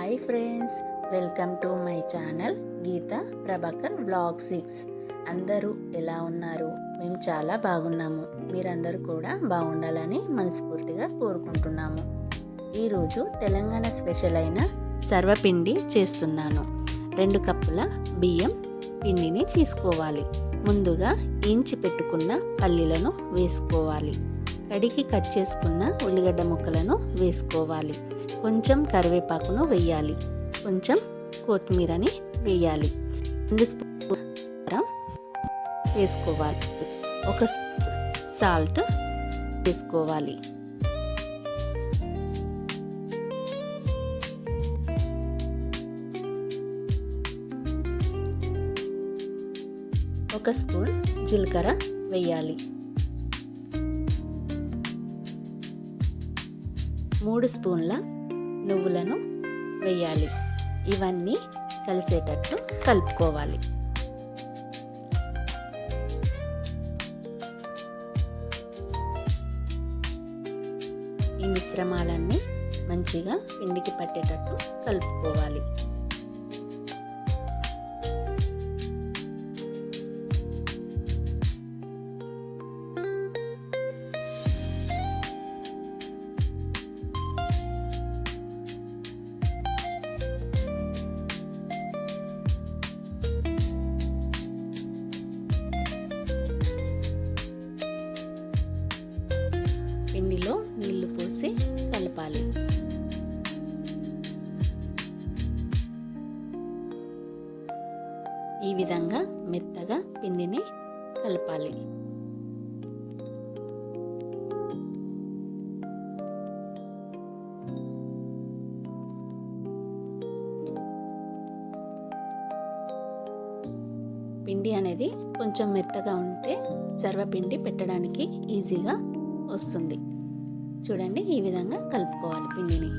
Hi friends, welcome to my channel Geetha Prabhakar vlog 6. అందరూ ఎలా ఉన్నారు? మేము చాలా బాగున్నాము. మీరందరూ కూడా బాగుండాలని మనస్ఫూర్తిగా కోరుకుంటున్నాము. ఈరోజు తెలంగాణ స్పెషల్ అయిన సర్వపిండి చేస్తున్నాను. 2 కప్పుల బియ్యం పిండిని తీసుకోవాలి. ముందుగా ఇంచి పెట్టుకున్న పల్లీలను వేసుకోవాలి. కడిగి కట్ చేసుకున్న ఉల్లిగడ్డ ముక్కలను వేసుకోవాలి. కొంచెం కరివేపాకును వేయాలి. కొంచెం కొత్తిమీరని వేయాలి. 2 స్పూన్ల కారం వేసుకోవాలి. 1 స్పూన్ సాల్ట్ వేసుకోవాలి. ఒక స్పూన్ జీలకర్ర వేయాలి. 3 స్పూన్ల నువ్వులను వేయాలి. ఇవన్నీ కలిసేటట్టు కలుపుకోవాలి. ఈ మిశ్రమాలన్నీ మంచిగా పిండికి పట్టేటట్టు కలుపుకోవాలి. పిండిలో నీళ్లు పోసి కలపాలి. ఈ విధంగా మెత్తగా పిండిని కలపాలి. పిండి అనేది కొంచెం మెత్తగా ఉంటే సర్వపిండి పెట్టడానికి ఈజీగా వస్తుంది. చూడండి, ఈ విధంగా కలుపుకోవాలి పిండిని.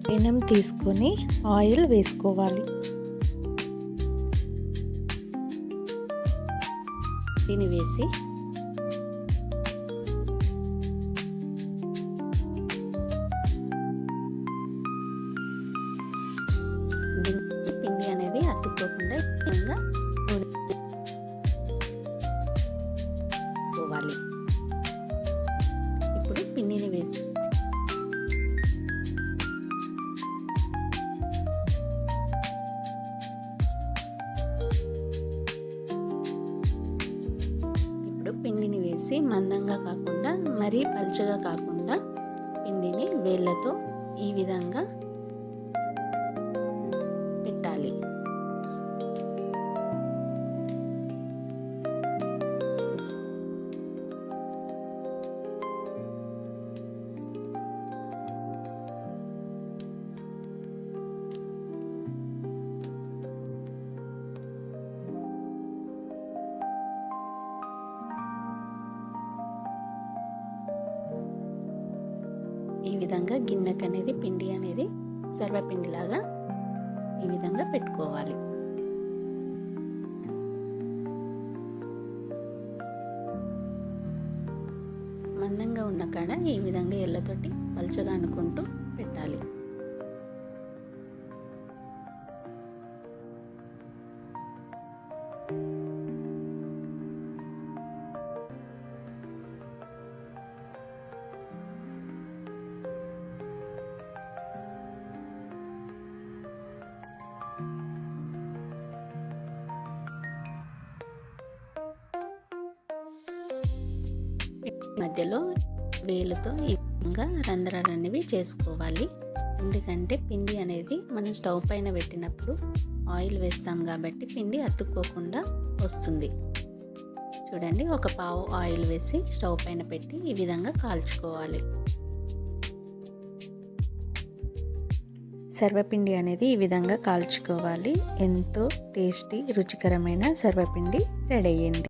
పెనం తీసుకొని ఆయిల్ వేసుకోవాలి. దీన్ని వేసి పిండి అనేది అతుక్కోకుండా విధంగా పోవాలి. ఇప్పుడు పిండిని వేసి మందంగా కాకుండా మరీ పల్చగా కాకుండా పిండిని వేళ్ళతో ఈ విధంగా పెట్టాలి. ఈ విధంగా గిన్నెకు అనేది పిండి అనేది సర్వపిండిలాగా ఈ విధంగా పెట్టుకోవాలి. మందంగా ఉన్న కాడ ఈ విధంగా ఎళ్ళతోటి పల్చగా అనుకుంటూ పెట్టాలి. మధ్యలో వేలుతో ఈ విధంగా రంధ్రాలు అనేవి చేసుకోవాలి. ఎందుకంటే పిండి అనేది మనం స్టవ్ పైన పెట్టినప్పుడు ఆయిల్ వేస్తాం కాబట్టి పిండి అతుక్కోకుండా వస్తుంది. చూడండి, 1 పావు ఆయిల్ వేసి స్టవ్ పైన పెట్టి ఈ విధంగా కాల్చుకోవాలి. సర్వపిండి అనేది ఈ విధంగా కాల్చుకోవాలి. ఎంతో టేస్టీ రుచికరమైన సర్వపిండి రెడీ అయ్యింది.